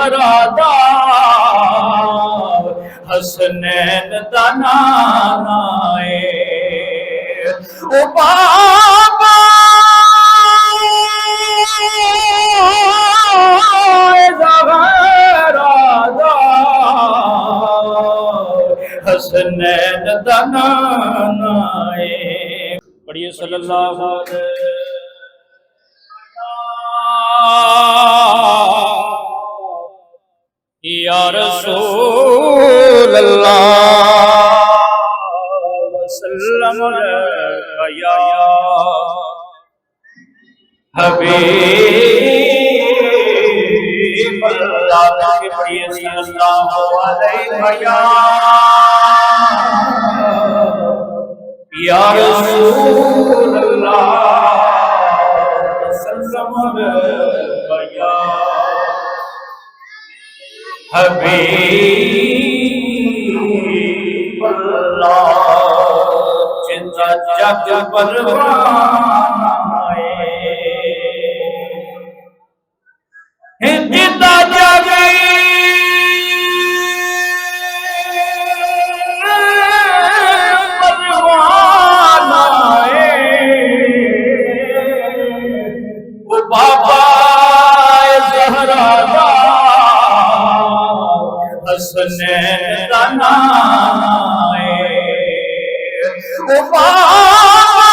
ज़हरा दा हसनैन दा नाना है ओ बाबा ज़हरा दा हसनैन दा नाना है। पढ़िए सल्लल्लाहु अलैहि या रसूल अल्लाह वसल्लम या हबीब अल्लाह के पढ़िए सल्लल्लाहु अलैहि या रसूल अल्लाह वसल्लम या हबीब अल्लाह जिंदा जग परवाना है जिंदा जग परवाना है वो बाबा ज़हरा दा हसनैन दा नाना है ओ बाबा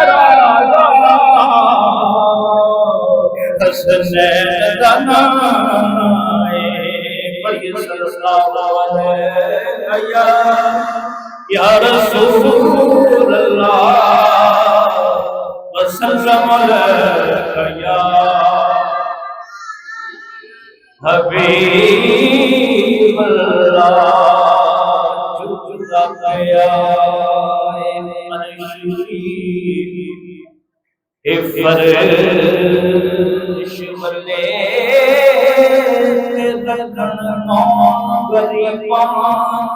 ज़हरा दा हसनैन दा नाना है। पढ़िए सल्लल्लाहु अलैहि या रसूल अल्लाह वसल्लम या हबीब अल्लाह जुदा या फरिश मले दखन मौन गरीबां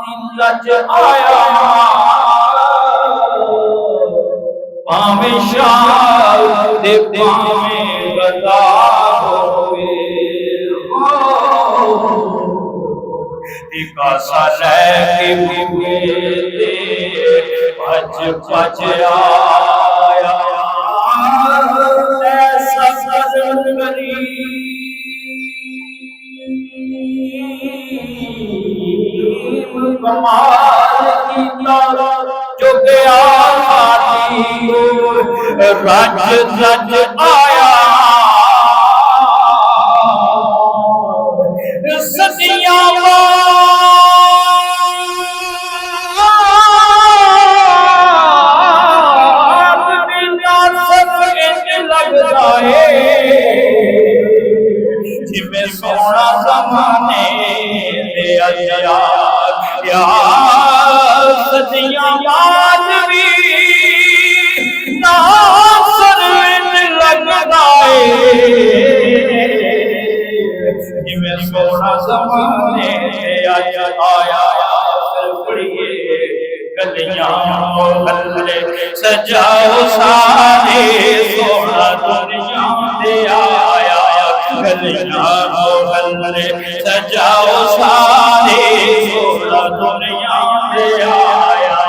दी लज आया पावे शाल दे पावे गदा होवे दिकासा लेके मुझे भज भज आया ऐसा सजन गरीब कमाल की जो गया रज रज आया सदियां लगता है जिमें सोना ज़माने दे या सदियां बाद भी नासर लगता है जिमें सोना ज़माने दे आया गलियां मोहल्ले सजाओ सारे सोना दुनिया दे आया गलियां मोहल्ले सजाओ सारे सोना दुनिया दे आया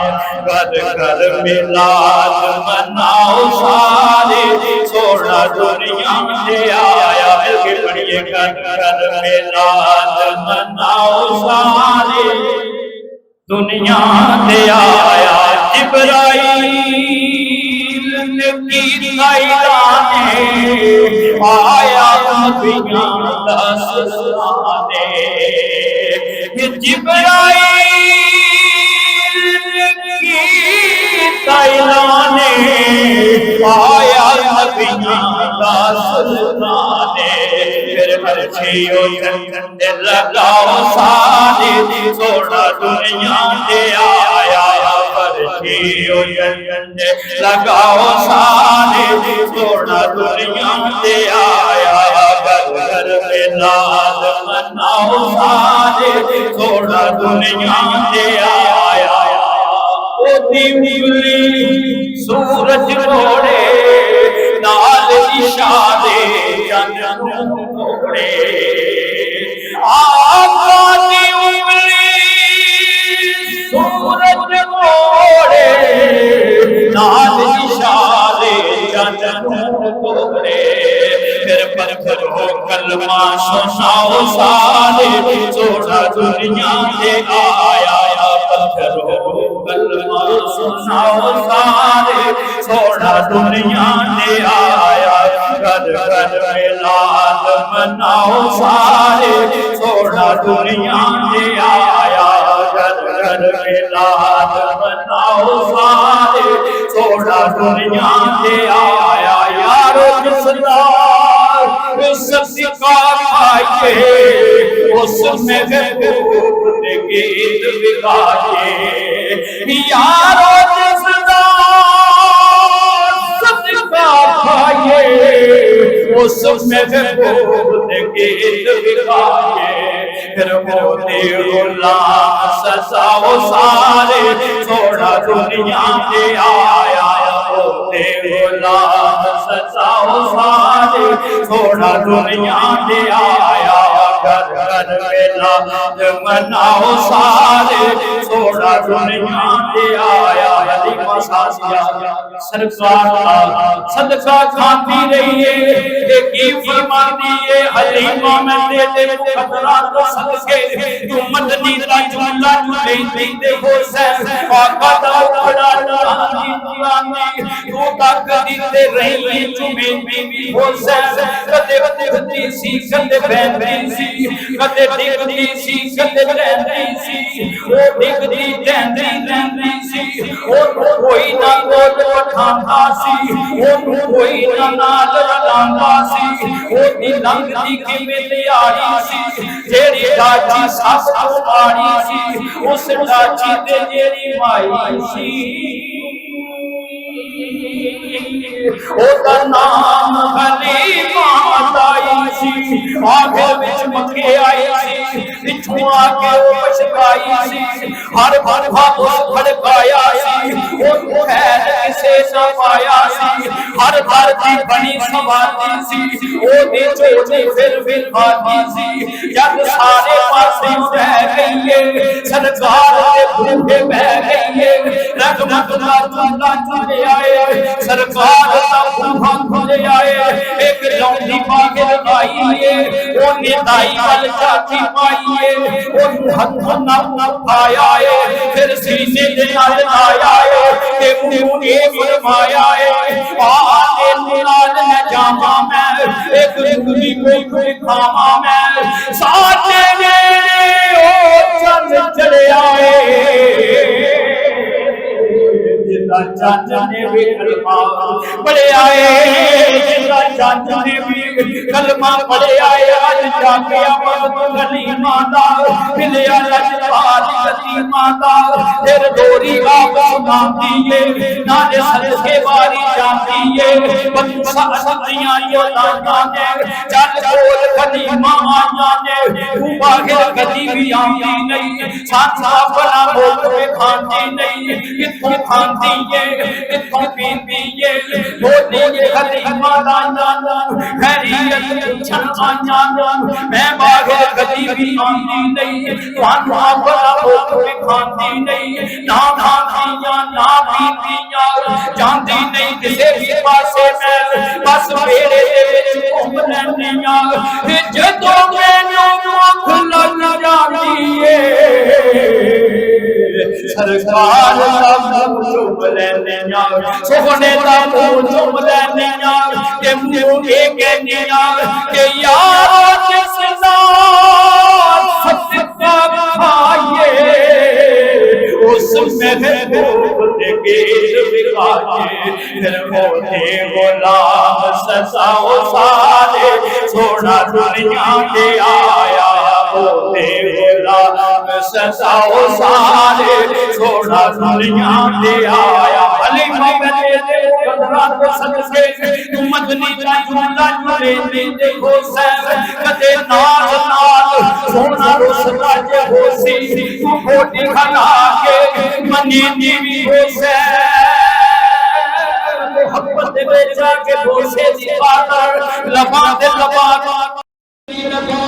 घर घर मिलाद मनाओ सारे सोना दुनिया दे आया के पढ़िए घर घर मिलाद मनाओ सारे दुनिया दे आया जिब्राइल ने कीता ऐलाने आया नबियां दा सुल्ताने जिब्राइल ने कीता ऐलाने आया नबियां दा सुल्ताने फिर अर्शियो जन्नत लगाओ सारे सोना दुनिया दे आया अर्शियो जन्नत लगाओ सारे सोना दुनिया दे आया घर में नाज मनाओ सारे सोना दुनिया दे आया ओ दीवली सूरज घोड़े टुकड़े आका दी उंगली सूरज मोड़े नाल इशारे चंद टुकड़े फिर पत्थरों कलमा सुनाओ सारे छोड़ा दुनिया दे आया पत्थरों कलमा सुनाओ सारे छोड़ा दुनिया दे आया घर घर मिलाद मनाओ सारे छोड़ा दुनिया दे आया घर घर मिलाद मनाओ सारे छोड़ा दुनिया दे आया यारो जिसदा सत्का खाइए उसमें महबूब गीत गाए यारो जिसदा सत्का खाइए उसमें महबूब गीत गाए फिर मोदी गुलाम सजाओ सारे छोड़ा दुनिया के आया मोदी गुलाम सजाओ सारे छोड़ा दुनिया के आया घर घर मिलाद मनाओ सारे छोड़ा दुनिया के आया हलीमा सासिया सरकार सदका खाती रहिए की फरमाती है हलीमा मैं तेरे खतरा तो सदके तू मदनी दा जुमला लेंदी दे हुसैन आका दा बड़ा रानी दीवानी तू तक दीते रही चुमे बीबी हुसैन कदे कदे सी कदे बहती सी कदे डिगदी सी कदे रहती सी ओ डिगदी रहती सी ओ कोई ना कोल पठांदा सी ओ कोई ना नाल रलांदा सी ओ दी लंघदी किवें लियारी सी जेड़ी डाची सस को मारी सी उस डाची ते जेड़ी माई सी ओदा नाम हलीमा ताई सी आगे विच मक्के आई सी पिछू आके ओ पछताई सी हर हर उस भड़काया सी ओ खैर किसे ना पाया सी हर हर दी बनी सवाती सी ओ दी चोटी फिर खाती सी जब सारे पासे रह गई सरकार के भूखे बह गई रगमग दा चूल्हा चले आए सरकार दा भूखा खुले आए एक लौंडी पाके लगाई है ओ निदाई वाल चाची पाई है ओ हथ ना पाया है फिर सीने दे नाल आया है ते मुंह ए फरमाया है आके नाल न जावा मैं एक दुनी को खावा मैं साथे ने ओ चंद चले आए जिंदा चंद ने भी कलमा पढ़े आए जिंदा चंद ने भी कलमा पढ़े आए आज जाके अमद गनीमा दा मिलिया लजपाल गनीमा दा फिर दोरी आप सुनाती है नाले सलके वारी जाती है बंसा सदियां यो लाना ने चल बोल गनीमा आया ने तू बाहर कदी भी आती नहीं साथा बना बोल के खाती नहीं कितों खाती है कितों पीती है बोली ये गनीमा दाना खैरियत पूछन आया मैं बाहर कदी भी आती नहीं साथा बना बोल के खाती नहीं ना खाती ना पीती जानती नहीं किसे भी पासे मैं बस मेरे दे विच घूम लैंदी आ जदों मैनूं अख लग जाती है सरकार दा मुंह चुम लैंदी आ सोहणे दा मुंह चुम लैंदी आ ते मुंह ए कहनी आ कि यार जिसदा सदका खाइए उस महबूब के गीत गाए फिर मोदी गुलाम सजाओ सारे छोड़ा दुनिया के आया मोदी गुलाम सजाओ सारे छोड़ा दुनिया के आया हलीमा बने दे कदरा को सदके तू मदनी दा जुमला जुले दे हुसैन कदे नाल नाल सोना रुसदा जे होसी तू कोटी खड़ा के मनी दीवी हुसैन मोहब्बत में जाके बोसे दी बात लबा दे लबा जिक्रदा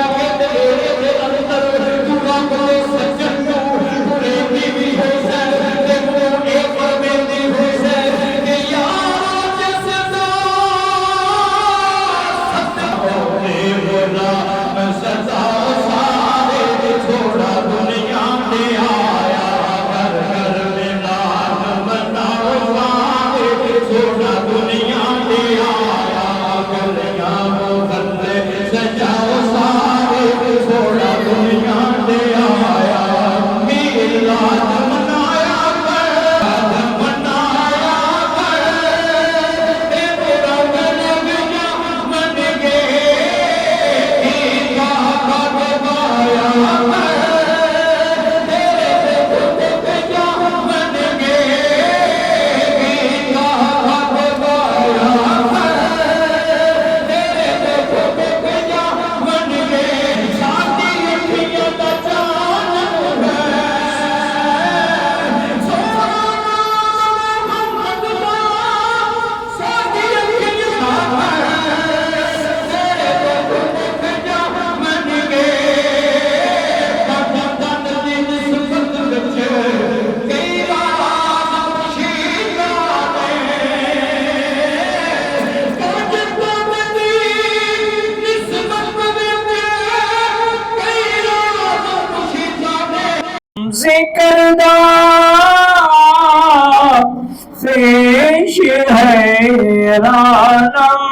पेश है रानम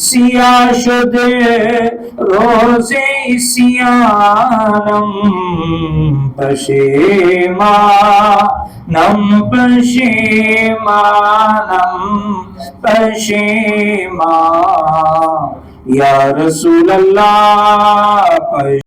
सिया शुदे रोजे सियानम पशेमानम पशेमा या रसूल अल्लाह।